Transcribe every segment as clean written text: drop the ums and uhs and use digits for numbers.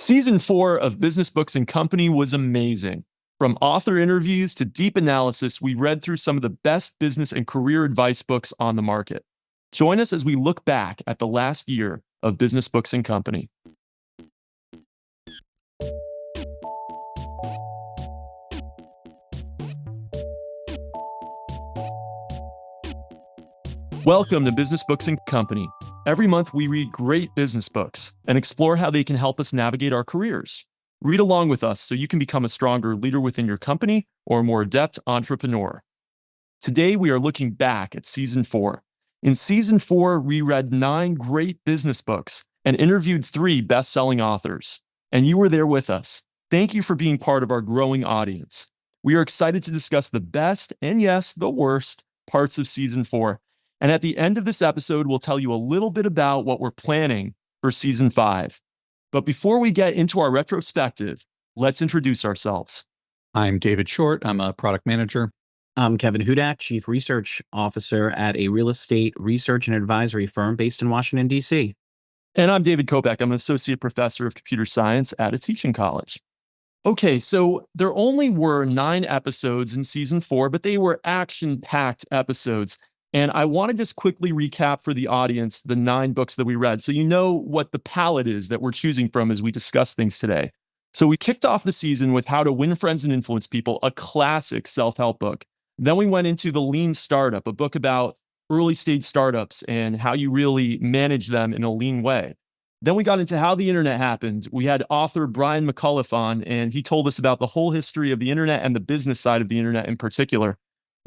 Season 4 of Business Books and Company was amazing. From author interviews to deep analysis, we read through some of the best business and career advice books on the market. Join us as we look back at the last year of Business Books and Company. Welcome to Business Books and Company. Every month we read great business books and explore how they can help us navigate our careers. Read along with us so you can become a stronger leader within your company or a more adept entrepreneur. Today we are looking back at Season 4. In Season 4, we read 9 great business books and interviewed 3 best-selling authors. And you were there with us. Thank you for being part of our growing audience. We are excited to discuss the best and, yes, the worst parts of Season 4. And at the end of this episode, we'll tell you a little bit about what we're planning for Season 5. But before we get into our retrospective, let's introduce ourselves. I'm David Short. I'm a product manager. I'm Kevin Hudak, Chief Research Officer at a real estate research and advisory firm based in Washington, D.C. And I'm David Kopeck. I'm an associate professor of computer science at a teaching college. Okay, so there only were 9 episodes in Season 4, but they were action-packed episodes. And I want to just quickly recap for the audience the 9 books that we read, so you know what the palette is that we're choosing from as we discuss things today. So we kicked off the season with How to Win Friends and Influence People, a classic self-help book. Then we went into The Lean Startup, a book about early-stage startups and how you really manage them in a lean way. Then we got into How the Internet Happened. We had author Brian McCullough on, and he told us about the whole history of the internet and the business side of the internet in particular.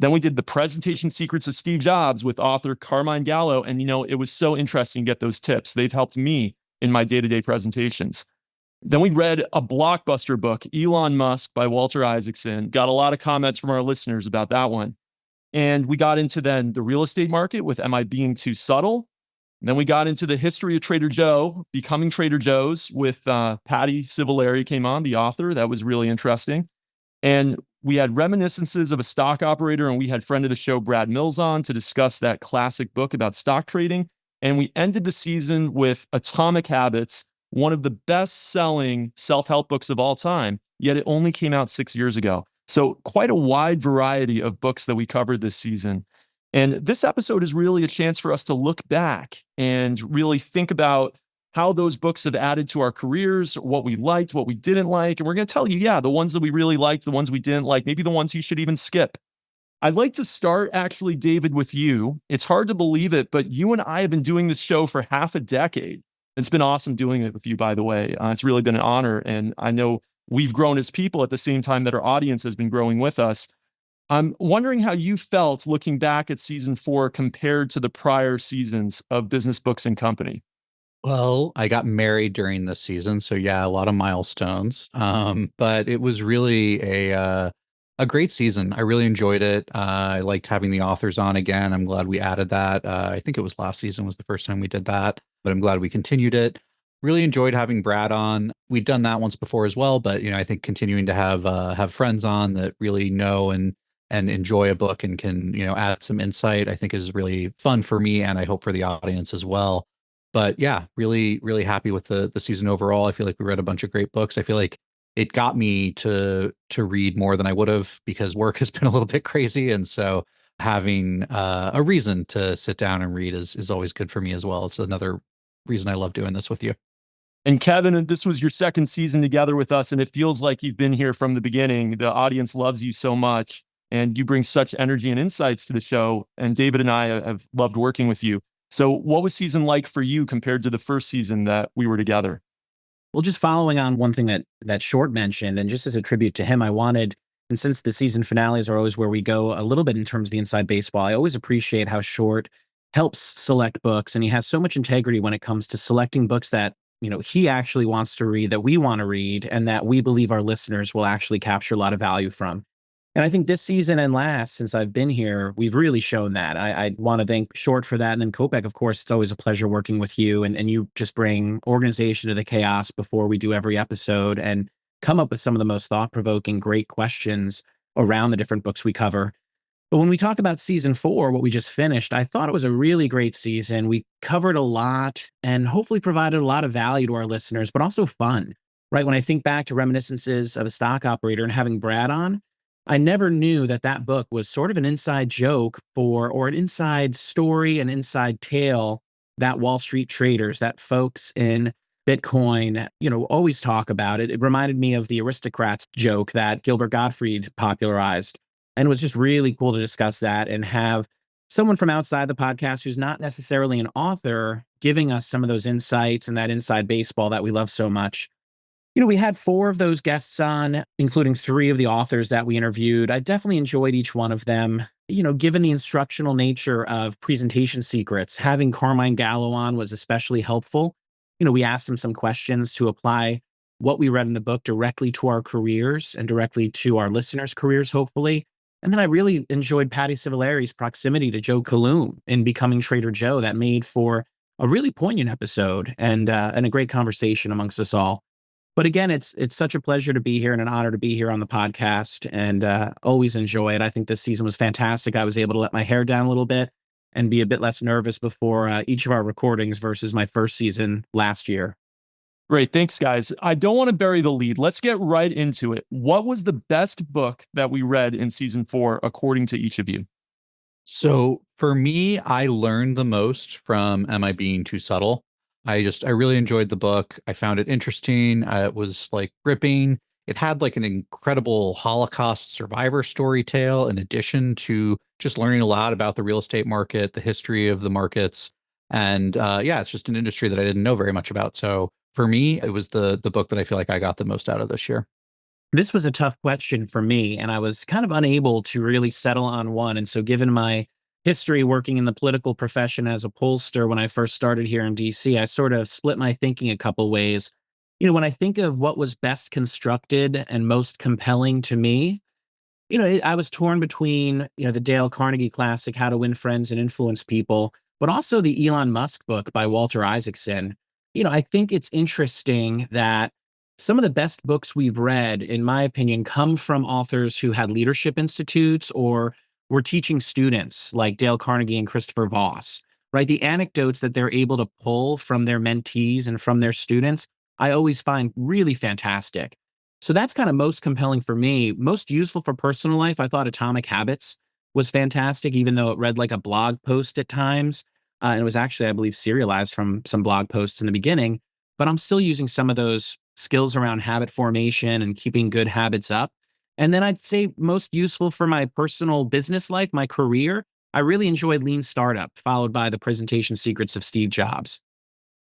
Then we did The Presentation Secrets of Steve Jobs with author Carmine Gallo. And, it was so interesting to get those tips. They've helped me in my day-to-day presentations. Then we read a blockbuster book, Elon Musk by Walter Isaacson. Got a lot of comments from our listeners about that one. And we got into then the real estate market with Am I Being Too Subtle? Then we got into the history of Trader Joe, Becoming Trader Joe's with Patty Civillari came on, the author. That was really interesting. And we had Reminiscences of a Stock Operator, and we had friend of the show, Brad Mills, on to discuss that classic book about stock trading. And we ended the season with Atomic Habits, one of the best-selling self-help books of all time, yet it only came out 6 years ago. So quite a wide variety of books that we covered this season. And this episode is really a chance for us to look back and really think about how those books have added to our careers, what we liked, what we didn't like. And we're going to tell you, the ones that we really liked, the ones we didn't like, maybe the ones you should even skip. I'd like to start, actually, David, with you. It's hard to believe it, but you and I have been doing this show for half a decade. It's been awesome doing it with you, by the way. It's really been an honor. And I know we've grown as people at the same time that our audience has been growing with us. I'm wondering how you felt looking back at Season 4 compared to the prior seasons of Business Books and Company. Well, I got married during this season, so a lot of milestones. But it was really a great season. I really enjoyed it. I liked having the authors on again. I'm glad we added that. I think it was last season was the first time we did that, but I'm glad we continued it. Really enjoyed having Brad on. We'd done that once before as well, but I think continuing to have friends on that really know and enjoy a book and can add some insight, I think is really fun for me, and I hope for the audience as well. But really, really happy with the season overall. I feel like we read a bunch of great books. I feel like it got me to read more than I would have because work has been a little bit crazy. And so having a reason to sit down and read is always good for me as well. It's another reason I love doing this with you. And Kevin, this was your second season together with us, and it feels like you've been here from the beginning. The audience loves you so much, and you bring such energy and insights to the show. And David and I have loved working with you. So what was season like for you compared to the first season that we were together? Well, just following on one thing that Short mentioned, and just as a tribute to him, and since the season finales are always where we go a little bit in terms of the inside baseball, I always appreciate how Short helps select books, and he has so much integrity when it comes to selecting books that, he actually wants to read, that we want to read, and that we believe our listeners will actually capture a lot of value from. And I think this season and last, since I've been here, we've really shown that. I want to thank Short for that. And then Kopeck, of course, it's always a pleasure working with you. And you just bring organization to the chaos before we do every episode and come up with some of the most thought-provoking, great questions around the different books we cover. But when we talk about Season 4, what we just finished, I thought it was a really great season. We covered a lot and hopefully provided a lot of value to our listeners, but also fun. right? When I think back to Reminiscences of a Stock Operator and having Brad on, I never knew that that book was sort of an inside joke for, or an inside story, an inside tale that Wall Street traders, that folks in Bitcoin, always talk about it. It reminded me of the aristocrats joke that Gilbert Gottfried popularized. And it was just really cool to discuss that and have someone from outside the podcast who's not necessarily an author giving us some of those insights and that inside baseball that we love so much. We had 4 of those guests on, including 3 of the authors that we interviewed. I definitely enjoyed each one of them. Given the instructional nature of presentation secrets, having Carmine Gallo on was especially helpful. We asked him some questions to apply what we read in the book directly to our careers and directly to our listeners' careers, hopefully. And then I really enjoyed Patty Civillari's proximity to Joe Kaloum in Becoming Trader Joe. That made for a really poignant episode and a great conversation amongst us all. But again, it's such a pleasure to be here and an honor to be here on the podcast, and always enjoy it. I think this season was fantastic. I was able to let my hair down a little bit and be a bit less nervous before each of our recordings versus my first season last year. Great. Thanks, guys. I don't want to bury the lead. Let's get right into it. What was the best book that we read in season 4, according to each of you? So for me, I learned the most from Am I Being Too Subtle? I really enjoyed the book. I found it interesting. It was like gripping. It had like an incredible Holocaust survivor story tale in addition to just learning a lot about the real estate market, the history of the markets. And yeah, it's just an industry that I didn't know very much about. So for me, it was the book that I feel like I got the most out of this year. This was a tough question for me, and I was kind of unable to really settle on one. And so, given my history working in the political profession as a pollster when I first started here in DC, I sort of split my thinking a couple ways. When I think of what was best constructed and most compelling to me, I was torn between, the Dale Carnegie classic, How to Win Friends and Influence People, but also the Elon Musk book by Walter Isaacson. I think it's interesting that some of the best books we've read, in my opinion, come from authors who had leadership institutes or were teaching students like Dale Carnegie and Christopher Voss, right? The anecdotes that they're able to pull from their mentees and from their students, I always find really fantastic. So that's kind of most compelling for me. Most useful for personal life, I thought Atomic Habits was fantastic, even though it read like a blog post at times. And it was actually, I believe, serialized from some blog posts in the beginning. But I'm still using some of those skills around habit formation and keeping good habits up. And then I'd say most useful for my personal business life, my career, I really enjoyed Lean Startup, followed by The Presentation Secrets of Steve Jobs.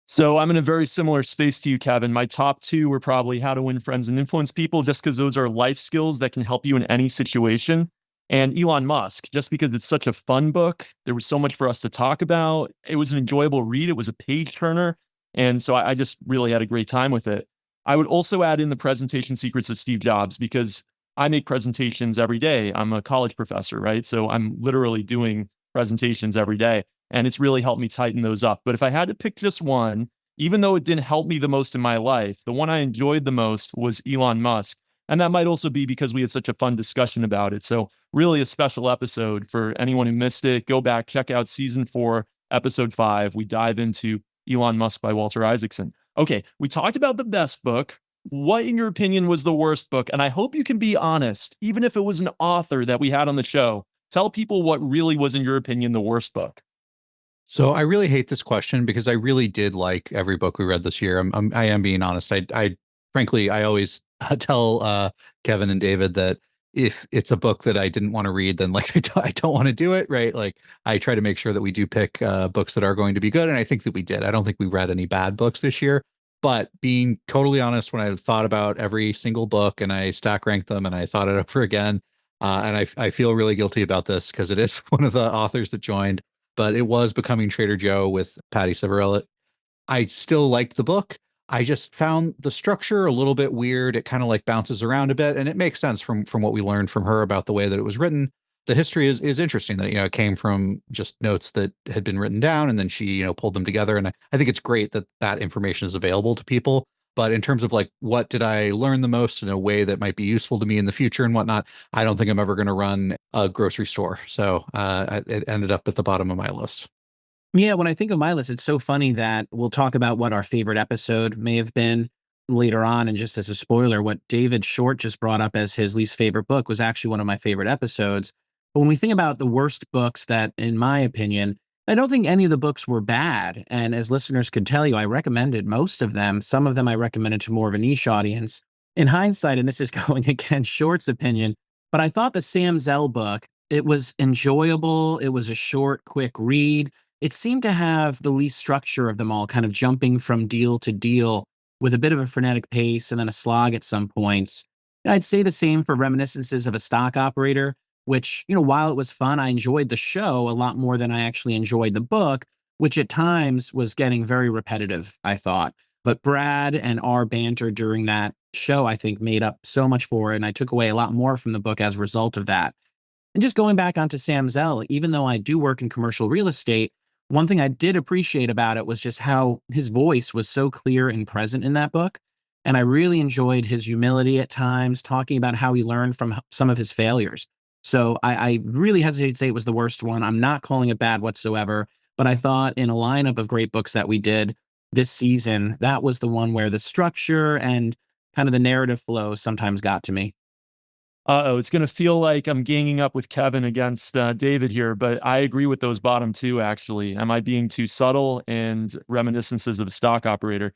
So I'm in a very similar space to you, Kevin. My top 2 were probably How to Win Friends and Influence People, just because those are life skills that can help you in any situation. And Elon Musk, just because it's such a fun book. There was so much for us to talk about. It was an enjoyable read. It was a page turner. And so I just really had a great time with it. I would also add in The Presentation Secrets of Steve Jobs because I make presentations every day. I'm a college professor, right? So I'm literally doing presentations every day. And it's really helped me tighten those up. But if I had to pick just one, even though it didn't help me the most in my life, the one I enjoyed the most was Elon Musk. And that might also be because we had such a fun discussion about it. So really a special episode for anyone who missed it. Go back, check out season 4, episode 5. We dive into Elon Musk by Walter Isaacson. Okay, we talked about the best book. What, in your opinion, was the worst book? And I hope you can be honest, even if it was an author that we had on the show. Tell people what really was, in your opinion, the worst book. So I really hate this question because I really did like every book we read this year. I am being honest. I frankly, I always tell Kevin and David that if it's a book that I didn't want to read, then like I don't want to do it. Right. Like I try to make sure that we do pick books that are going to be good. And I think that we did. I don't think we read any bad books this year. But being totally honest, when I thought about every single book and I stack ranked them and I thought it over again, and I feel really guilty about this because it is one of the authors that joined, but it was Becoming Trader Joe with Patty Civillari. I still liked the book. I just found the structure a little bit weird. It kind of like bounces around a bit, and it makes sense from what we learned from her about the way that it was written. The history is interesting that it came from just notes that had been written down, and then she pulled them together. And I think it's great that that information is available to people. But in terms of like what did I learn the most in a way that might be useful to me in the future and whatnot, I don't think I'm ever going to run a grocery store. So it ended up at the bottom of my list. Yeah, when I think of my list, it's so funny that we'll talk about what our favorite episode may have been. later on, and just as a spoiler, what David Short just brought up as his least favorite book was actually one of my favorite episodes. But when we think about the worst books that, in my opinion, I don't think any of the books were bad. And as listeners could tell you, I recommended most of them. Some of them I recommended to more of a niche audience. In hindsight, and this is going against Short's opinion, but I thought the Sam Zell book, it was enjoyable. It was a short, quick read. It seemed to have the least structure of them all, kind of jumping from deal to deal with a bit of a frenetic pace and then a slog at some points. And I'd say the same for Reminiscences of a Stock Operator, which, while it was fun, I enjoyed the show a lot more than I actually enjoyed the book, which at times was getting very repetitive, I thought. But Brad and our banter during that show, I think, made up so much for it. And I took away a lot more from the book as a result of that. And just going back onto Sam Zell, even though I do work in commercial real estate, one thing I did appreciate about it was just how his voice was so clear and present in that book. And I really enjoyed his humility at times, talking about how he learned from some of his failures. So I really hesitate to say it was the worst one. I'm not calling it bad whatsoever, but I thought in a lineup of great books that we did this season, that was the one where the structure and kind of the narrative flow sometimes got to me. Uh-oh, it's going to feel like I'm ganging up with Kevin against David here, but I agree with those bottom two, actually. Am I being too subtle? And Reminiscences of a Stock Operator.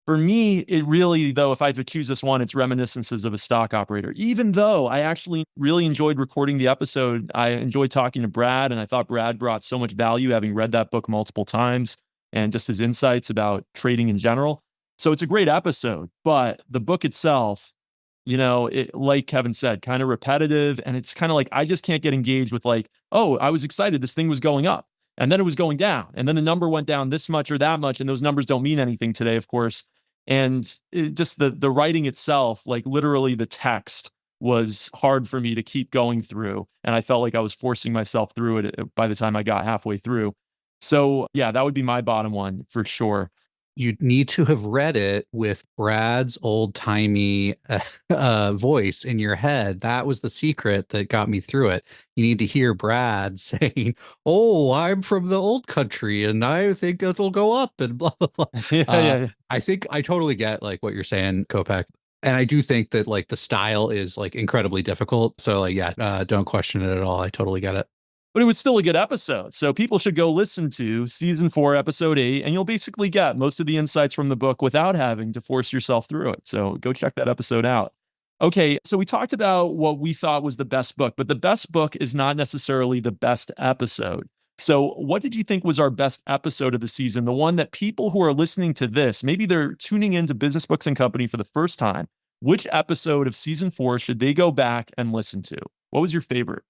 For me, it really, though, if I had to choose this one, it's Reminiscences of a Stock Operator. Even though I actually really enjoyed recording the episode, I enjoyed talking to Brad, and I thought Brad brought so much value, having read that book multiple times, and just his insights about trading in general. So it's a great episode, but the book itself, like Kevin said, kind of repetitive. And it's kind of like, I just can't get engaged with like, oh, I was excited. This thing was going up and then it was going down. And then the number went down this much or that much. And those numbers don't mean anything today, of course. And just the writing itself, like literally the text was hard for me to keep going through. And I felt like I was forcing myself through it by the time I got halfway through. So yeah, that would be my bottom one for sure. You need to have read it with Brad's old timey voice in your head. That was the secret that got me through it. You need to hear Brad saying, "Oh, I'm from the old country, and I think it'll go up," and blah blah blah. Yeah, yeah. I think I totally get like what you're saying, Kopeck. And I do think that like the style is like incredibly difficult. So like, yeah, don't question it at all. I totally get it. But it was still a good episode. So people should go listen to season 4, episode 8, and you'll basically get most of the insights from the book without having to force yourself through it. So go check that episode out. Okay, so we talked about what we thought was the best book, but the best book is not necessarily the best episode. So what did you think was our best episode of the season? The one that people who are listening to this, maybe they're tuning into Business Books and Company for the first time. Which episode of season 4 should they go back and listen to? What was your favorite?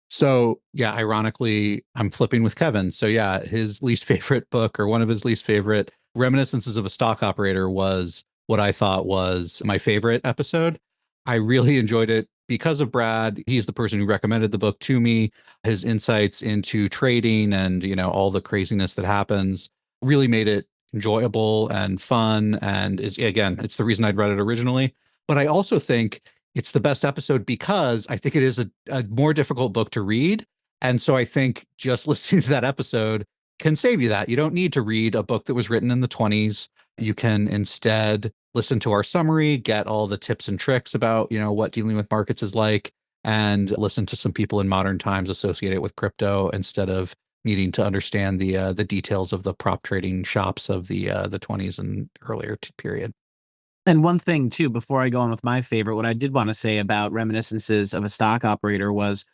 So yeah, ironically, I'm flipping with Kevin. So yeah, his least favorite book, or one of his least favorite, Reminiscences of a Stock Operator, was what I thought was my favorite episode. I really enjoyed it because of Brad. He's the person who recommended the book to me. His insights into trading and, all the craziness that happens really made it enjoyable and fun. And is, again, it's the reason I'd read it originally. But I also think it's the best episode because I think it is a more difficult book to read. And so I think just listening to that episode can save you that. You don't need to read a book that was written in the 20s. You can instead listen to our summary, get all the tips and tricks about, what dealing with markets is like, and listen to some people in modern times associate it with crypto instead of needing to understand the details of the prop trading shops of the 20s and earlier period. And one thing too, before I go on with my favorite, what I did want to say about Reminiscences of a Stock Operator was,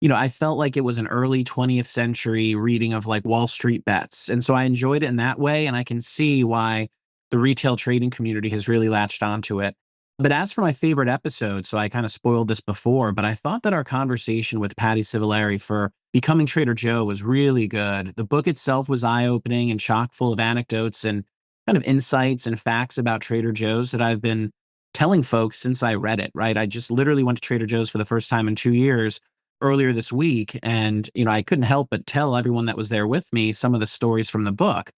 I felt like it was an early 20th century reading of like Wall Street bets. And so I enjoyed it in that way. And I can see why the retail trading community has really latched onto it. But as for my favorite episode, so I kind of spoiled this before, but I thought that our conversation with Patty Civillari for Becoming Trader Joe was really good. The book itself was eye-opening and chock full of anecdotes and kind of insights and facts about Trader Joe's that I've been telling folks since I read it, right? I just literally went to Trader Joe's for the first time in 2 years earlier this week. And, I couldn't help but tell everyone that was there with me some of the stories from the book.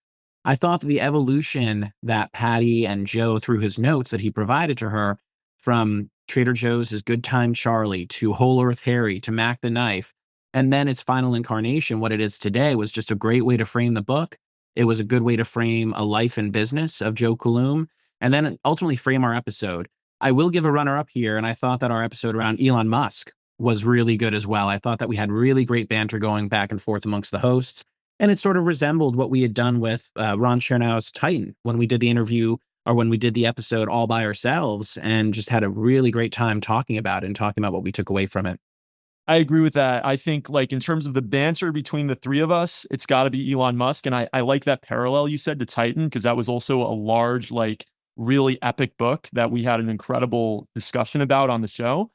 I thought that the evolution that Patty and Joe, through his notes that he provided to her, from Trader Joe's as Good Time Charlie to Whole Earth Harry to Mac the Knife, and then its final incarnation, what it is today, was just a great way to frame the book. It was a good way to frame a life and business of Joe Coulombe. and then ultimately frame our episode. I will give a runner up here, and I thought that our episode around Elon Musk was really good as well. I thought that we had really great banter going back and forth amongst the hosts, and it sort of resembled what we had done with Ron Chernow's Titan when we did the interview, or when we did the episode all by ourselves, and just had a really great time talking about it and talking about what we took away from it. I agree with that. I think, like, in terms of the banter between the three of us, it's got to be Elon Musk. And I like that parallel you said to Titan, because that was also a large, like, really epic book that we had an incredible discussion about on the show.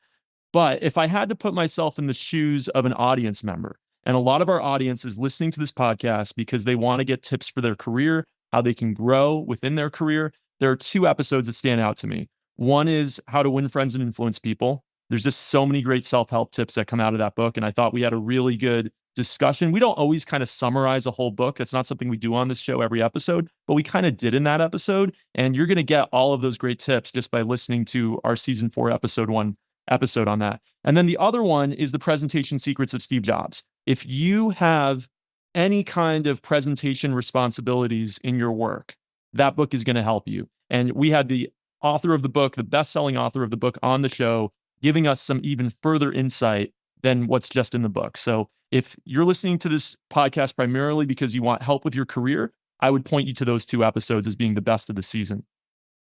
But if I had to put myself in the shoes of an audience member, and a lot of our audience is listening to this podcast because they want to get tips for their career, how they can grow within their career, there are two episodes that stand out to me. One is How to Win Friends and Influence People. There's just so many great self-help tips that come out of that book. And I thought we had a really good discussion. We don't always kind of summarize a whole book. That's not something we do on this show every episode, but we kind of did in that episode. And you're going to get all of those great tips just by listening to our season 4, episode 1 episode on that. And then the other one is The Presentation Secrets of Steve Jobs. If you have any kind of presentation responsibilities in your work, that book is going to help you. And we had the author of the book, the best-selling author of the book, on the show, giving us some even further insight than what's just in the book. So if you're listening to this podcast primarily because you want help with your career, I would point you to those 2 episodes as being the best of the season.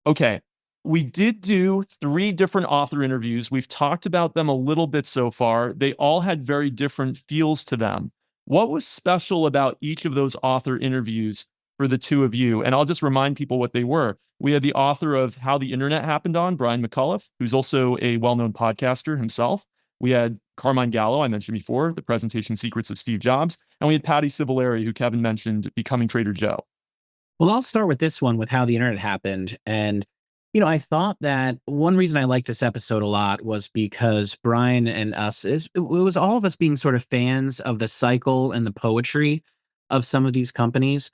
Okay, we did do 3 different author interviews. We've talked about them a little bit so far. They all had very different feels to them. What was special about each of those author interviews for the 2 of you? And I'll just remind people what they were. We had the author of How the Internet Happened On, Brian McCullough, who's also a well-known podcaster himself. We had Carmine Gallo, I mentioned before, The Presentation Secrets of Steve Jobs. And we had Patty Cibolari, who Kevin mentioned, Becoming Trader Joe. Well, I'll start with this one, with How the Internet Happened. And, I thought that one reason I liked this episode a lot was because Brian and us, it was all of us being sort of fans of the cycle and the poetry of some of these companies.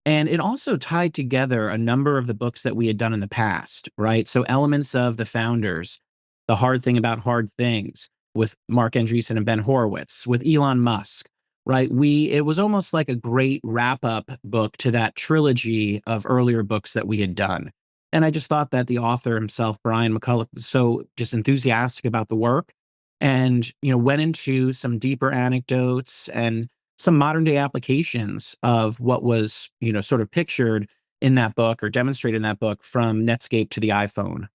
And it also tied together a number of the books that we had done in the past, right? So elements of The Founders, The Hard Thing About Hard Things, with Mark Andreessen and Ben Horowitz, with Elon Musk, right? It was almost like a great wrap-up book to that trilogy of earlier books that we had done. And I just thought that the author himself, Brian McCullough, was so just enthusiastic about the work, and, went into some deeper anecdotes and some modern day applications of what was, sort of pictured in that book, or demonstrated in that book, from Netscape to the iPhone.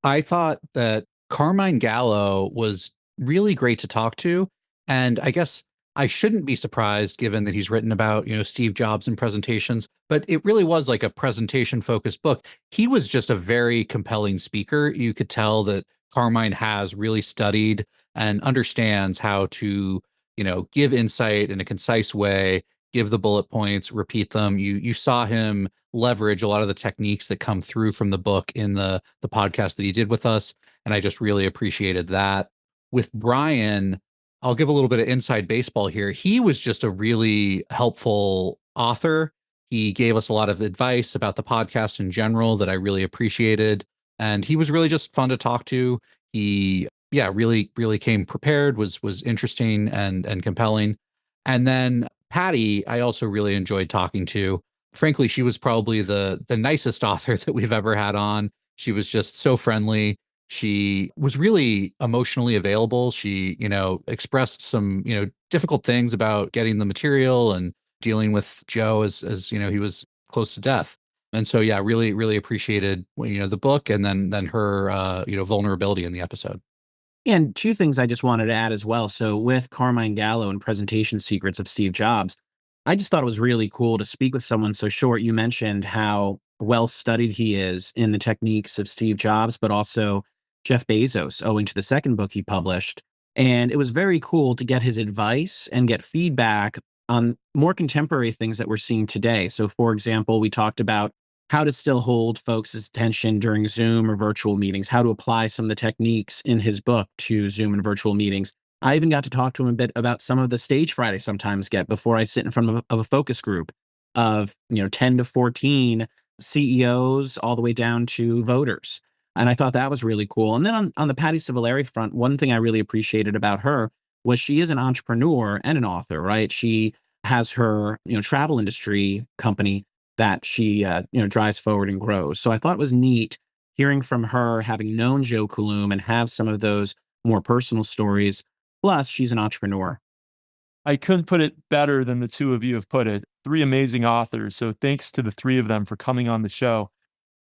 I thought that Carmine Gallo was really great to talk to. And I guess I shouldn't be surprised, given that he's written about, Steve Jobs and presentations, but it really was like a presentation focused book. He was just a very compelling speaker. You could tell that Carmine has really studied and understands how to, give insight in a concise way, give the bullet points, repeat them. You saw him leverage a lot of the techniques that come through from the book in the podcast that he did with us. And I just really appreciated that. With Brian, I'll give a little bit of inside baseball here. He was just a really helpful author. He gave us a lot of advice about the podcast in general that I really appreciated. And he was really just fun to talk to. He, really came prepared, was interesting and compelling. And then Patty, I also really enjoyed talking to. Frankly, she was probably the nicest author that we've ever had on. She was just so friendly. She was really emotionally available. She, expressed some, difficult things about getting the material and dealing with Joe as he was close to death. And so, yeah, really, really appreciated, the book, and then her, vulnerability in the episode. And 2 things I just wanted to add as well. So with Carmine Gallo and Presentation Secrets of Steve Jobs, I just thought it was really cool to speak with someone so short. You mentioned how well studied he is in the techniques of Steve Jobs, but also Jeff Bezos, owing to the second book he published. And it was very cool to get his advice and get feedback on more contemporary things that we're seeing today. So, for example, we talked about how to still hold folks' attention during Zoom or virtual meetings, how to apply some of the techniques in his book to Zoom and virtual meetings. I even got to talk to him a bit about some of the stage fright I sometimes get before I sit in front of a focus group of 10 to 14 CEOs all the way down to voters. And I thought that was really cool. And then on the Patty Cibolari front, one thing I really appreciated about her was she is an entrepreneur and an author, right? She has her travel industry company that she drives forward and grows. So I thought it was neat hearing from her, having known Joe Coulomb and have some of those more personal stories. Plus, she's an entrepreneur. I couldn't put it better than the two of you have put it. Three amazing authors. So thanks to the three of them for coming on the show.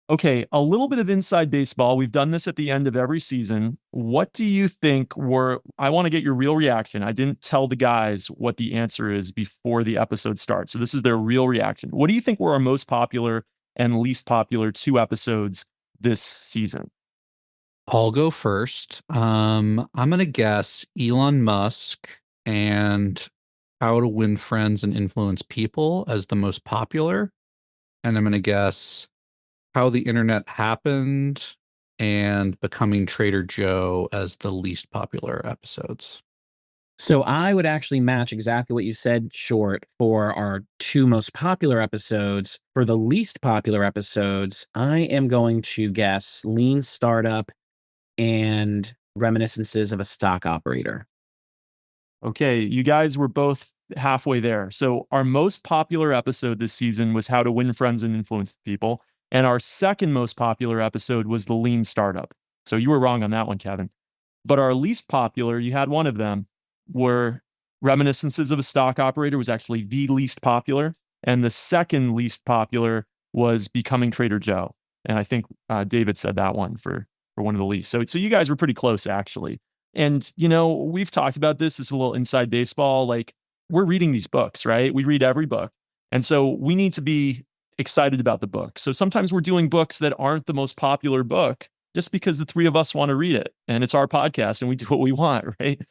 Okay, a little bit of inside baseball. We've done this at the end of every season. What do you think I want to get your real reaction. I didn't tell the guys what the answer is before the episode starts. So this is their real reaction. What do you think were our most popular and least popular two episodes this season? I'll go first. I'm gonna guess Elon Musk and How to Win Friends and Influence People as the most popular. And I'm gonna guess How the Internet Happened and Becoming Trader Joe as the least popular episodes. So I would actually match exactly what you said, Short, for our two most popular episodes. For the least popular episodes, I am going to guess Lean Startup and Reminiscences of a Stock Operator. Okay, you guys were both halfway there. So our most popular episode this season was How to Win Friends and Influence People. And our second most popular episode was The Lean Startup. So you were wrong on that one, Kevin. But our least popular, you had one of them, were Reminiscences of a Stock Operator was actually the least popular. And the second least popular was Becoming Trader Joe. And I think David said that one for one of the least. So you guys were pretty close, actually. And, we've talked about this. It's a little inside baseball. Like, we're reading these books, right? We read every book. And so we need to be excited about the book. So sometimes we're doing books that aren't the most popular book just because the three of us want to read it. And it's our podcast and we do what we want, right?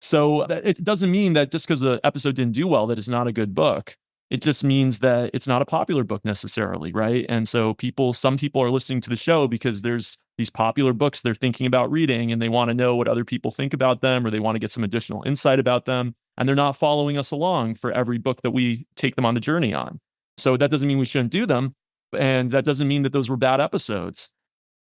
So it doesn't mean that just because the episode didn't do well, that it's not a good book. It just means that it's not a popular book necessarily, right? And so some people are listening to the show because there's these popular books they're thinking about reading and they want to know what other people think about them or they want to get some additional insight about them. And they're not following us along for every book that we take them on the journey on. So that doesn't mean we shouldn't do them. And that doesn't mean that those were bad episodes.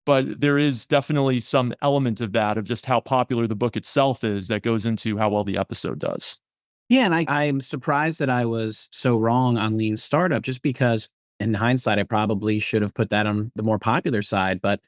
But there is definitely some element of that, of just how popular the book itself is, that goes into how well the episode does. Yeah, and I'm surprised that I was so wrong on Lean Startup, just because in hindsight, I probably should have put that on the more popular side. But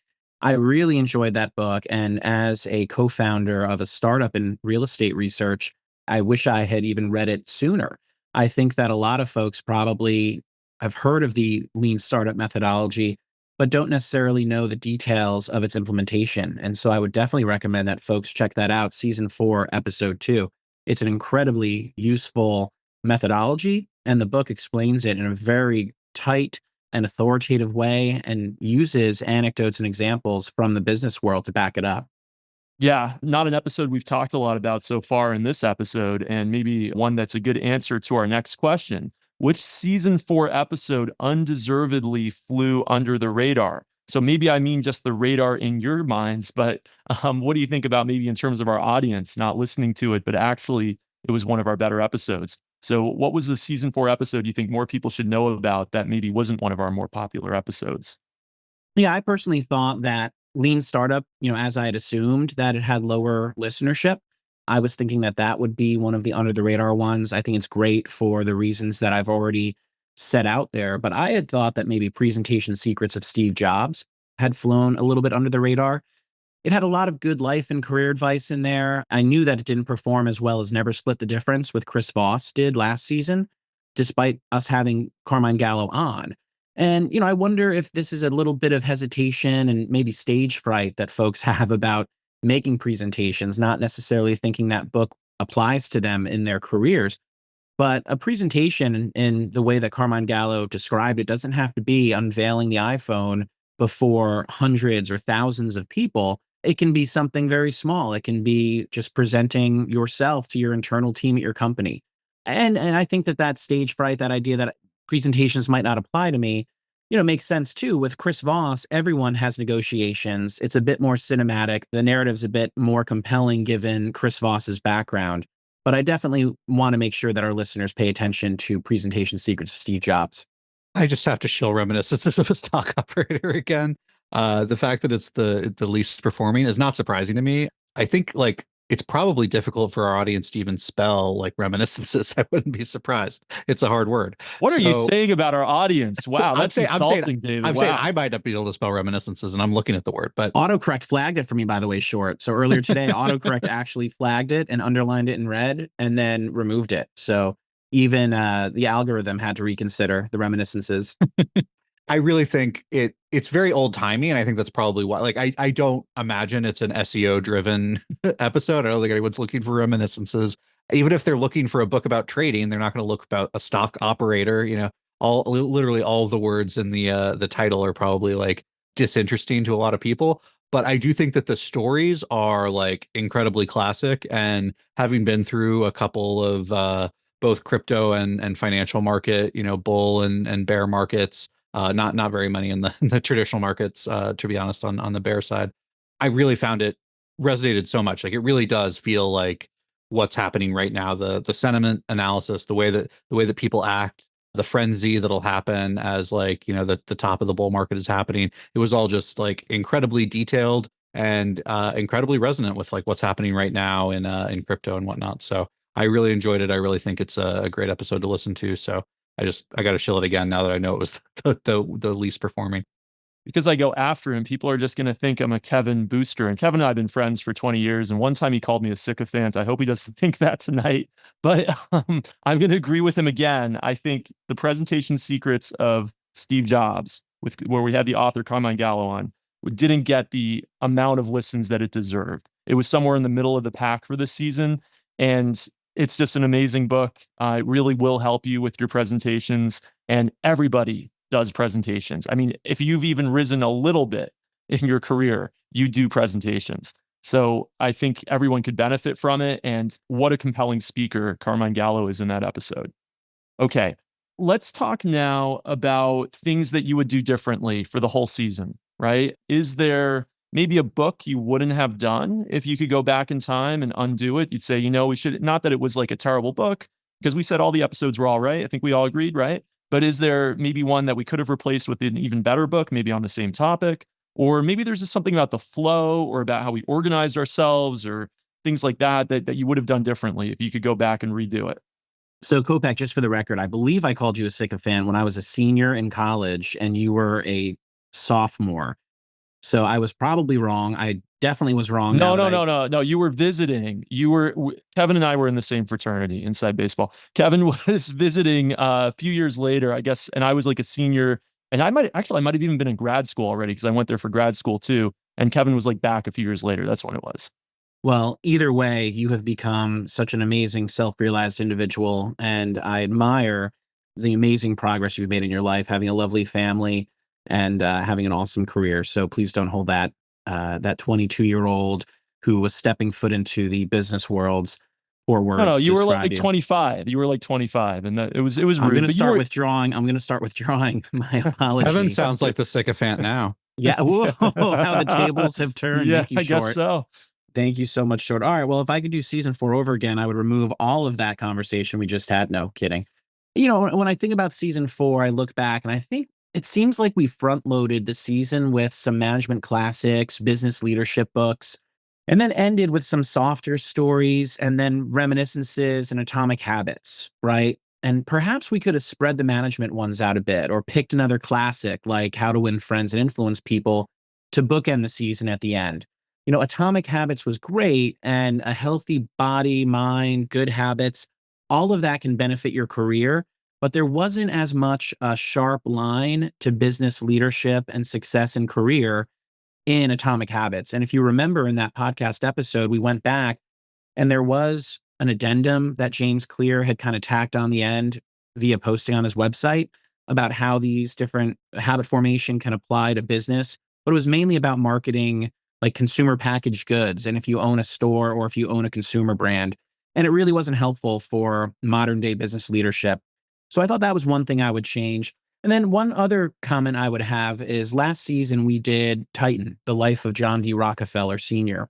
I really enjoyed that book. And as a co-founder of a startup in real estate research, I wish I had even read it sooner. I think that a lot of folks probably have heard of the Lean Startup methodology, but don't necessarily know the details of its implementation. And so I would definitely recommend that folks check that out, season 4, episode 2. It's an incredibly useful methodology, and the book explains it in a very tight and authoritative way and uses anecdotes and examples from the business world to back it up. Yeah, not an episode we've talked a lot about so far in this episode, and maybe one that's a good answer to our next question. Which season 4 episode undeservedly flew under the radar? So maybe I mean just the radar in your minds, but what do you think about maybe in terms of our audience not listening to it, but actually it was one of our better episodes? So what was the season 4 episode you think more people should know about that maybe wasn't one of our more popular episodes? Yeah, I personally thought that Lean Startup, as I had assumed that it had lower listenership, I was thinking that that would be one of the under the radar ones. I think it's great for the reasons that I've already set out there. But I had thought that maybe Presentation Secrets of Steve Jobs had flown a little bit under the radar. It had a lot of good life and career advice in there. I knew that it didn't perform as well as Never Split the Difference with Chris Voss did last season, despite us having Carmine Gallo on. And, I wonder if this is a little bit of hesitation and maybe stage fright that folks have about making presentations, not necessarily thinking that book applies to them in their careers. But a presentation in the way that Carmine Gallo described it doesn't have to be unveiling the iPhone before hundreds or thousands of people. It can be something very small. It can be just presenting yourself to your internal team at your company. And I think that stage fright, that idea that presentations might not apply to me, makes sense too. With Chris Voss, everyone has negotiations. It's a bit more cinematic. The narrative's a bit more compelling given Chris Voss's background. But I definitely want to make sure that our listeners pay attention to Presentation Secrets of Steve Jobs. I just have to shill Reminiscences of a Stock Operator again. The fact that it's the least performing is not surprising to me. I think it's probably difficult for our audience to even spell like reminiscences. I wouldn't be surprised. It's a hard word. What are you So saying about our audience? Wow, I'm that's saying, insulting, David. I'm saying Wow. I might not be able to spell reminiscences, and I'm looking at the word, but Autocorrect flagged it for me, by the way, Short. So earlier today, autocorrect actually flagged it and underlined it in red and then removed it. So even the algorithm had to reconsider the reminiscences. I really think it's very old timey, and I think that's probably why. Like, I don't imagine it's an SEO driven episode. I don't think anyone's looking for reminiscences. Even if they're looking for a book about trading, they're not going to look about a stock operator. You know, literally all of the words in the title are probably like disinteresting to a lot of people. But I do think that the stories are like incredibly classic, and having been through a couple of both crypto and financial market, you know, bull and bear markets. Not very many in the traditional markets, to be honest, on the bear side. I really found it resonated so much. Like, it really does feel like what's happening right now. The sentiment analysis, the way that people act, the frenzy that'll happen as, like, you know, the top of the bull market is happening. It was all just like incredibly detailed and incredibly resonant with like what's happening right now in crypto and whatnot. So I really enjoyed it. I really think it's a great episode to listen to. So I got to shill it again now that I know it was the least performing. Because I go after him, people are just going to think I'm a Kevin booster. And Kevin and I have been friends for 20 years. And one time he called me a sycophant. I hope he doesn't think that tonight. But I'm going to agree with him again. I think the presentation secrets of Steve Jobs, where we had the author Carmine Gallo on, didn't get the amount of listens that it deserved. It was somewhere in the middle of the pack for this season. And it's just an amazing book. It really will help you with your presentations. And everybody does presentations. I mean, if you've even risen a little bit in your career, you do presentations. So I think everyone could benefit from it. And what a compelling speaker Carmine Gallo is in that episode. Okay, let's talk now about things that you would do differently for the whole season, right? Is there maybe a book you wouldn't have done if you could go back in time and undo it? You'd say, you know, we should, not that it was like a terrible book, because we said all the episodes were all right. I think we all agreed, right? But is there maybe one that we could have replaced with an even better book, maybe on the same topic? Or maybe there's just something about the flow or about how we organized ourselves or things like that you would have done differently if you could go back and redo it. So, Kopech, just for the record, I believe I called you a sycophant when I was a senior in college and you were a sophomore. So I was probably wrong. I definitely was wrong. No. You were visiting. Kevin and I were in the same fraternity inside baseball. Kevin was visiting a few years later, I guess, and I was like a senior. And I might have even been in grad school already because I went there for grad school too. And Kevin was like back a few years later. That's when it was. Well, either way, you have become such an amazing self-realized individual, and I admire the amazing progress you've made in your life, having a lovely family and having an awesome career. So please don't hold that 22-year-old who was stepping foot into the business world's poor words. No, to you were describe like you. 25. You were like 25, and it was rude. I'm going to But start withdrawing. I'm going to start withdrawing my apology. Kevin sounds like the sycophant now. Yeah. Whoa, how the tables have turned. Yeah, Thank you, I Short. guess so. Thank you so much, Short. All right. Well, if I could do season 4 over again, I would remove all of that conversation we just had. No kidding. You know, when I think about season 4, I look back and I think it seems like we front loaded the season with some management classics, business leadership books, and then ended with some softer stories and then reminiscences and atomic habits, right? And perhaps we could have spread the management ones out a bit or picked another classic like How to Win Friends and Influence People to bookend the season at the end. You know, Atomic Habits was great, and a healthy body, mind, good habits, all of that can benefit your career, but there wasn't as much a sharp line to business leadership and success in career in Atomic Habits. And if you remember in that podcast episode, we went back and there was an addendum that James Clear had kind of tacked on the end via posting on his website about how these different habit formation can apply to business. But it was mainly about marketing, like consumer packaged goods. And if you own a store or if you own a consumer brand, and it really wasn't helpful for modern day business leadership. So I thought that was one thing I would change. And then one other comment I would have is last season we did Titan, The Life of John D. Rockefeller Sr.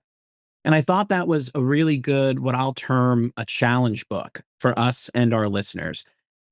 And I thought that was a really good, what I'll term a challenge book for us and our listeners.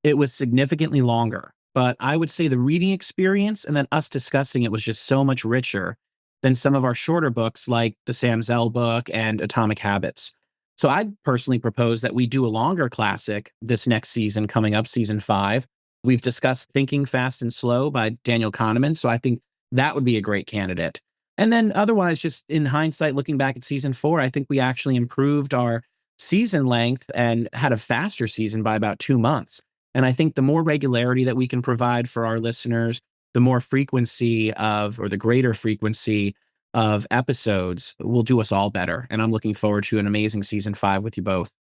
It was significantly longer, but I would say the reading experience and then us discussing it was just so much richer than some of our shorter books like the Sam Zell book and Atomic Habits. So I'd personally propose that we do a longer classic this next season, coming up, season 5. We've discussed Thinking Fast and Slow by Daniel Kahneman, so I think that would be a great candidate. And then otherwise, just in hindsight, looking back at season 4, I think we actually improved our season length and had a faster season by about 2 months. And I think the more regularity that we can provide for our listeners, the more frequency of, or the greater frequency of episodes will do us all better. And I'm looking forward to an amazing season 5 with you both.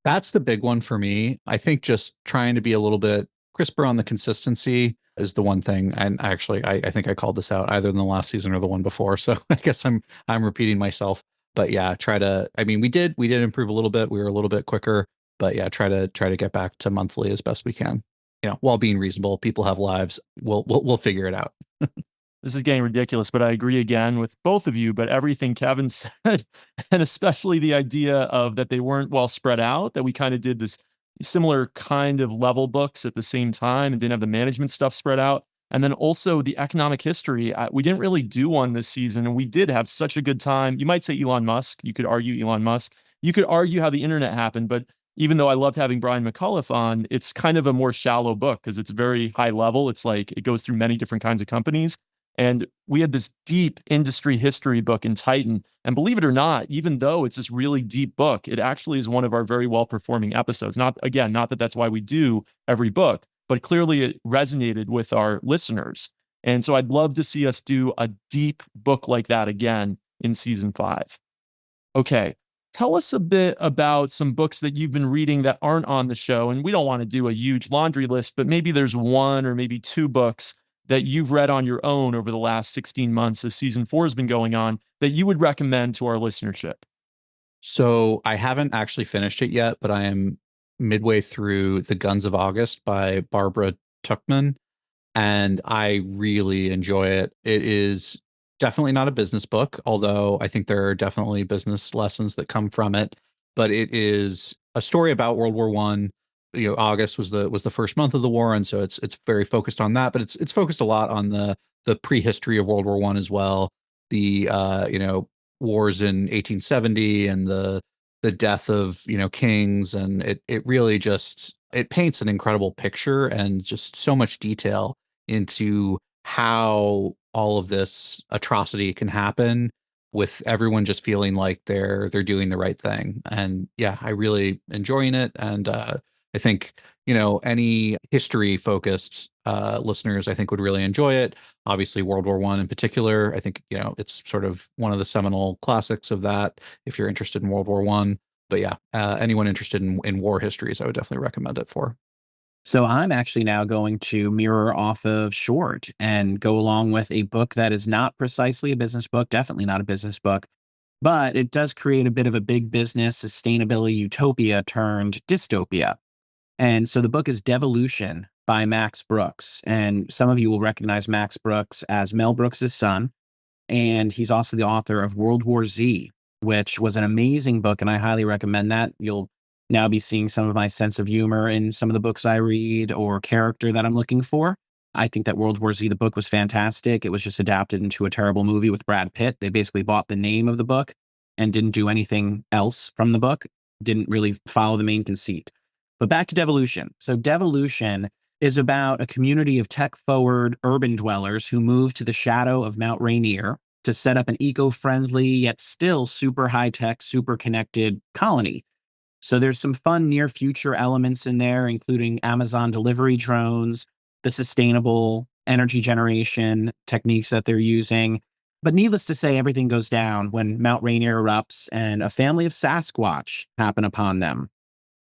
That's the big one for me. I think just trying to be a little bit crisper on the consistency is the one thing. And actually, I think I called this out either in the last season or the one before. So I guess I'm repeating myself. But yeah, I mean, we did improve a little bit. We were a little bit quicker, but yeah, try to get back to monthly as best we can. While being reasonable. People have lives. We'll figure it out. This is getting ridiculous, but I agree again with both of you. But everything Kevin said, and especially the idea of that they weren't well spread out, that we kind of did this similar kind of level books at the same time and didn't have the management stuff spread out. And then also the economic history. We didn't really do one this season, and we did have such a good time. You might say Elon Musk. You could argue Elon Musk. You could argue how the internet happened, but even though I loved having Brian McCullough on, it's kind of a more shallow book because it's very high level. It's like it goes through many different kinds of companies. And we had this deep industry history book in Titan. And believe it or not, even though it's this really deep book, it actually is one of our very well performing episodes. Not that that's why we do every book, but clearly it resonated with our listeners. And so I'd love to see us do a deep book like that again in season 5. Okay. Tell us a bit about some books that you've been reading that aren't on the show. And we don't want to do a huge laundry list, but maybe there's one or maybe 2 books that you've read on your own over the last 16 months as season 4 has been going on that you would recommend to our listenership. So I haven't actually finished it yet, but I am midway through The Guns of August by Barbara Tuchman, and I really enjoy it. It is definitely not a business book, although I think there are definitely business lessons that come from it. But it is a story about World War One. August was the first month of the war, and so it's very focused on that. But it's focused a lot on the prehistory of World War One as well. The wars in 1870 and the death of kings, and it really just it paints an incredible picture and just so much detail into how all of this atrocity can happen with everyone just feeling like they're doing the right thing. And yeah, I really enjoying it. And I think any history focused listeners I think would really enjoy it. Obviously World War One in particular, I think it's sort of one of the seminal classics of that if you're interested in World War One. But yeah, anyone interested in war histories I would definitely recommend it for. So I'm actually now going to mirror off of Short and go along with a book that is not precisely a business book, definitely not a business book, but it does create a bit of a big business sustainability utopia turned dystopia. And so the book is Devolution by Max Brooks. And some of you will recognize Max Brooks as Mel Brooks' son. And he's also the author of World War Z, which was an amazing book. And I highly recommend that. You'll now be seeing some of my sense of humor in some of the books I read or character that I'm looking for. I think that World War Z, the book was fantastic. It was just adapted into a terrible movie with Brad Pitt. They basically bought the name of the book and didn't do anything else from the book, didn't really follow the main conceit. But back to Devolution. So Devolution is about a community of tech-forward urban dwellers who move to the shadow of Mount Rainier to set up an eco-friendly yet still super high-tech, super connected colony. So there's some fun near future elements in there, including Amazon delivery drones, the sustainable energy generation techniques that they're using. But needless to say, everything goes down when Mount Rainier erupts and a family of Sasquatch happen upon them.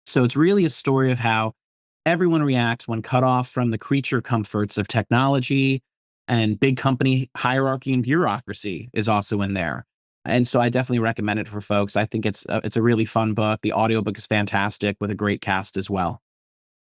So it's really a story of how everyone reacts when cut off from the creature comforts of technology, and big company hierarchy and bureaucracy is also in there. And so I definitely recommend it for folks. I think it's a really fun book. The audiobook is fantastic with a great cast as well.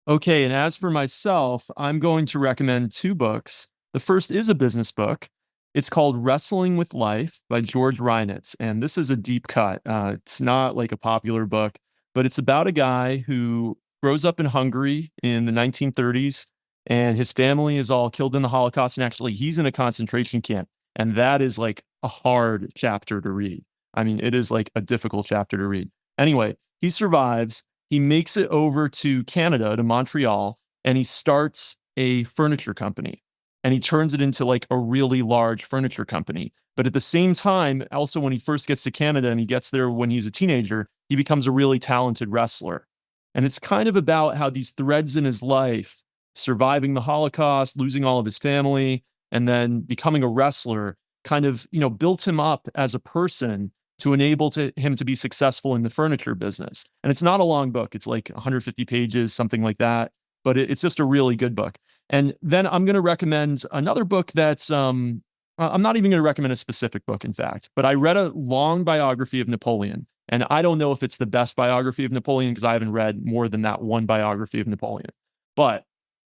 Okay, and as for myself, I'm going to recommend 2 books. The first is a business book. It's called Wrestling with Life by George Reinitz, and this is a deep cut. It's not like a popular book, but it's about a guy who grows up in Hungary in the 1930s, and his family is all killed in the Holocaust, and actually he's in a concentration camp, and that is like a hard chapter to read. I mean, it is like a difficult chapter to read. Anyway, he survives. He makes it over to Canada, to Montreal, and he starts a furniture company. And he turns it into like a really large furniture company. But at the same time, also when he first gets to Canada and he gets there when he's a teenager, he becomes a really talented wrestler. And it's kind of about how these threads in his life, surviving the Holocaust, losing all of his family, and then becoming a wrestler, kind of, built him up as a person to enable him to be successful in the furniture business. And it's not a long book. It's like 150 pages, something like that. But it's just a really good book. And then I'm going to recommend another book that's, I'm not even going to recommend a specific book, in fact, but I read a long biography of Napoleon. And I don't know if it's the best biography of Napoleon because I haven't read more than that one biography of Napoleon. But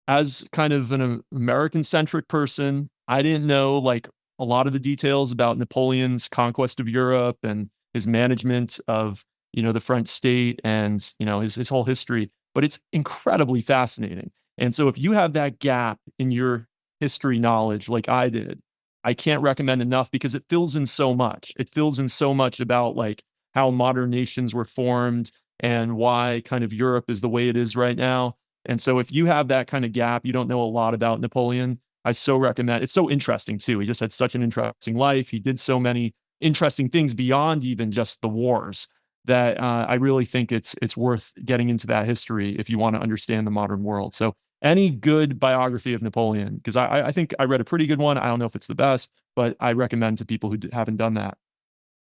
as kind of an American centric person, I didn't know like a lot of the details about Napoleon's conquest of Europe and his management of, the French state and, his whole history. But it's incredibly fascinating. And so if you have that gap in your history knowledge, like I did, I can't recommend enough because it fills in so much. It fills in so much about like how modern nations were formed and why kind of Europe is the way it is right now. And so if you have that kind of gap, you don't know a lot about Napoleon, I so recommend. It's so interesting too. He just had such an interesting life. He did so many interesting things beyond even just the wars that I really think it's worth getting into that history if you want to understand the modern world. So any good biography of Napoleon, because I think I read a pretty good one. I don't know if it's the best, but I recommend to people who haven't done that.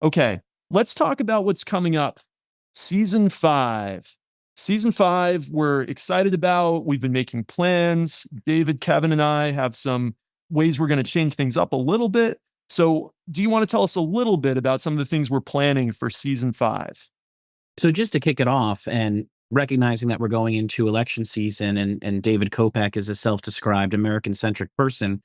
Okay, let's talk about what's coming up. Season 5. Season 5, we're excited about. We've been making plans. David, Kevin, and I have some ways we're going to change things up a little bit. So, do you want to tell us a little bit about some of the things we're planning for season 5? So just to kick it off and recognizing that we're going into election season and David Kopeck is a self-described American-centric person,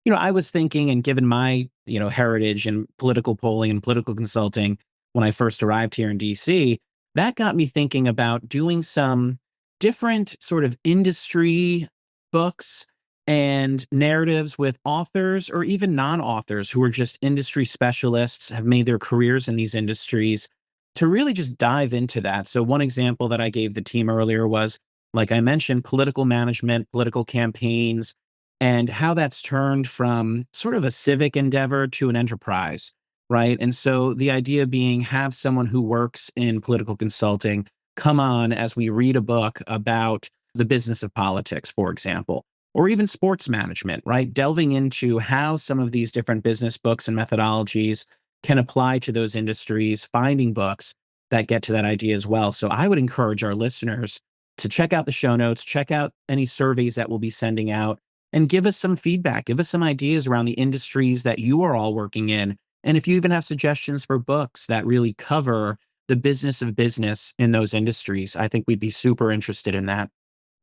I was thinking, and given my, heritage in political polling and political consulting when I first arrived here in DC, that got me thinking about doing some different sort of industry books and narratives with authors or even non-authors who are just industry specialists, have made their careers in these industries to really just dive into that. So one example that I gave the team earlier was, like I mentioned, political management, political campaigns, and how that's turned from sort of a civic endeavor to an enterprise, right? And so the idea being have someone who works in political consulting come on as we read a book about the business of politics, for example, or even sports management, right? Delving into how some of these different business books and methodologies can apply to those industries, finding books that get to that idea as well. So I would encourage our listeners to check out the show notes, check out any surveys that we'll be sending out, and give us some feedback, give us some ideas around the industries that you are all working in. And if you even have suggestions for books that really cover the business of business in those industries, I think we'd be super interested in that.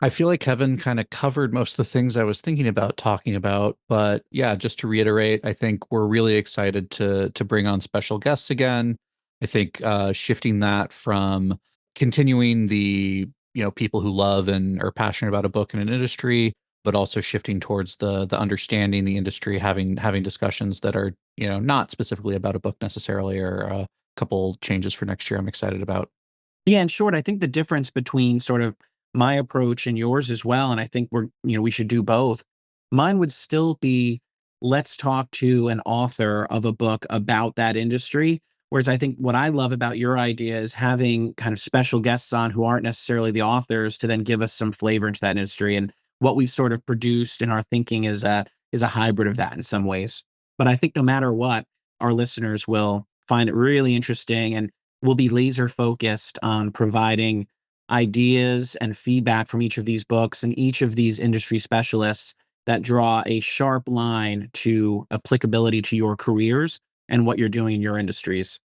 I feel like Kevin kind of covered most of the things I was thinking about talking about, but yeah, just to reiterate, I think we're really excited to bring on special guests again. I think shifting that from continuing the people who love and are passionate about a book in an industry, but also shifting towards the understanding the industry, having discussions that are not specifically about a book necessarily, or a couple changes for next year. I'm excited about. Yeah, in short, I think the difference between sort of my approach and yours as well, and I think we should do both. Mine would still be, let's talk to an author of a book about that industry. Whereas I think what I love about your idea is having kind of special guests on who aren't necessarily the authors to then give us some flavor into that industry. And what we've sort of produced in our thinking is a hybrid of that in some ways. But I think no matter what, our listeners will find it really interesting, and we'll be laser focused on providing ideas and feedback from each of these books and each of these industry specialists that draw a sharp line to applicability to your careers and what you're doing in your industries.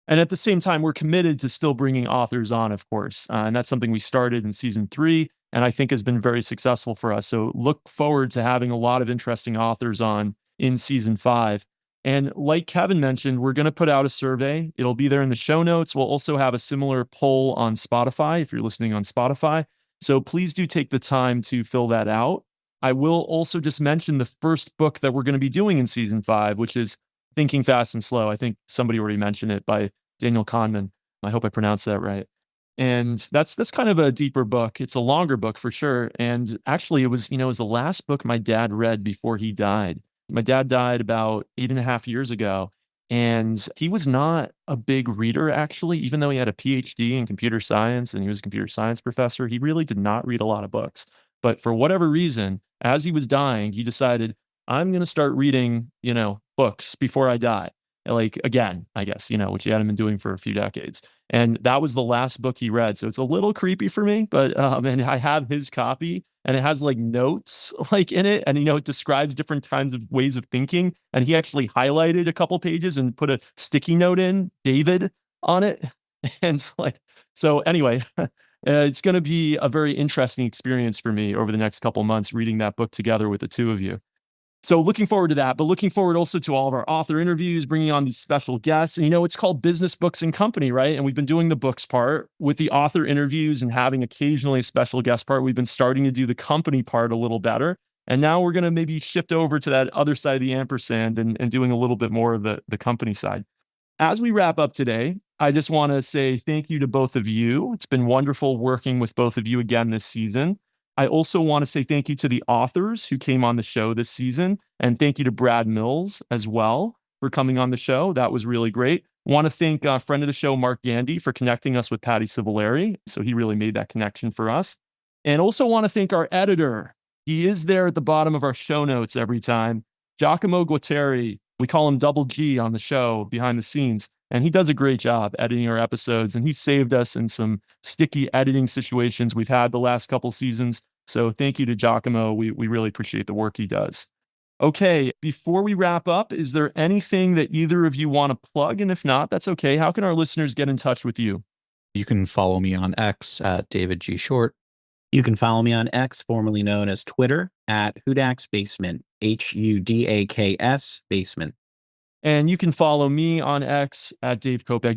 And at the same time, we're committed to still bringing authors on, of course. And that's something we started in season 3, and I think has been very successful for us. So look forward to having a lot of interesting authors on in season 5. And like Kevin mentioned, we're going to put out a survey. It'll be there in the show notes. We'll also have a similar poll on Spotify if you're listening on Spotify. So please do take the time to fill that out. I will also just mention the first book that we're going to be doing in season 5, which is Thinking Fast and Slow. I think somebody already mentioned it, by Daniel Kahneman. I hope I pronounced that right. And that's kind of a deeper book. It's a longer book for sure. And actually, it was the last book my dad read before he died. My dad died about 8.5 years ago. And he was not a big reader, actually, even though he had a PhD in computer science and he was a computer science professor. He really did not read a lot of books. But for whatever reason, as he was dying, he decided, I'm going to start reading, books before I die. Like again, I guess, which he hadn't been doing for a few decades. And that was the last book he read. So it's a little creepy for me, but and I have his copy and it has like notes like in it. And it describes different kinds of ways of thinking. And he actually highlighted a couple pages and put a sticky note in David on it. And it's like, so anyway, it's going to be a very interesting experience for me over the next couple months reading that book together with the two of you. So looking forward to that, but looking forward also to all of our author interviews, bringing on these special guests. And it's called Business Books and Company, right? And we've been doing the books part with the author interviews and having occasionally a special guest part. We've been starting to do the company part a little better. And now we're going to maybe shift over to that other side of the ampersand and doing a little bit more of the company side. As we wrap up today, I just want to say thank you to both of you. It's been wonderful working with both of you again this season. I also want to say thank you to the authors who came on the show this season. And thank you to Brad Mills as well for coming on the show. That was really great. Want to thank a friend of the show, Mark Gandy, for connecting us with Patty Civillari. So he really made that connection for us. And also want to thank our editor. He is there at the bottom of our show notes every time. Giacomo Guatteri. We call him Double G on the show behind the scenes. And he does a great job editing our episodes. And he saved us in some sticky editing situations we've had the last couple seasons. So thank you to Giacomo. We really appreciate the work he does. Okay, before we wrap up, is there anything that either of you want to plug? And if not, that's okay. How can our listeners get in touch with you? You can follow me on X at David G. Short. You can follow me on X, formerly known as Twitter, at Hudax Basement, HUDAKS Basement. And you can follow me on X at Dave Kopec,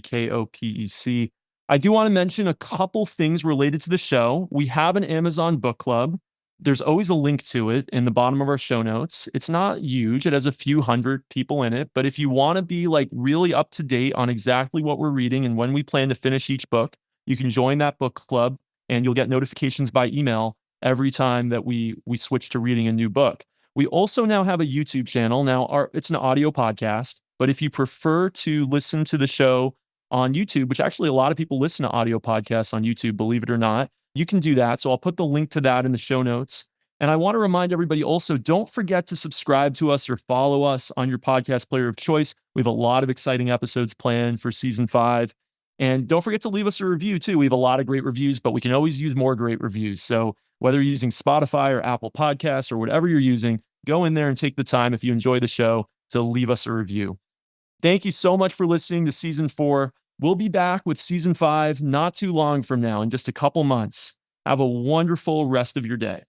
DAVEKOPEC. I do want to mention a couple things related to the show. We have an Amazon book club. There's always a link to it in the bottom of our show notes. It's not huge. It has a few hundred people in it. But if you want to be like really up to date on exactly what we're reading and when we plan to finish each book, you can join that book club and you'll get notifications by email every time that we switch to reading a new book. We also now have a YouTube channel. Now, it's an audio podcast, but if you prefer to listen to the show on YouTube, which actually a lot of people listen to audio podcasts on YouTube, believe it or not, you can do that. So I'll put the link to that in the show notes. And I want to remind everybody also, don't forget to subscribe to us or follow us on your podcast player of choice. We have a lot of exciting episodes planned for season 5. And don't forget to leave us a review too. We have a lot of great reviews, but we can always use more great reviews. So whether you're using Spotify or Apple Podcasts or whatever you're using, go in there and take the time, if you enjoy the show, to leave us a review. Thank you so much for listening to season 4. We'll be back with season 5 not too long from now, in just a couple months. Have a wonderful rest of your day.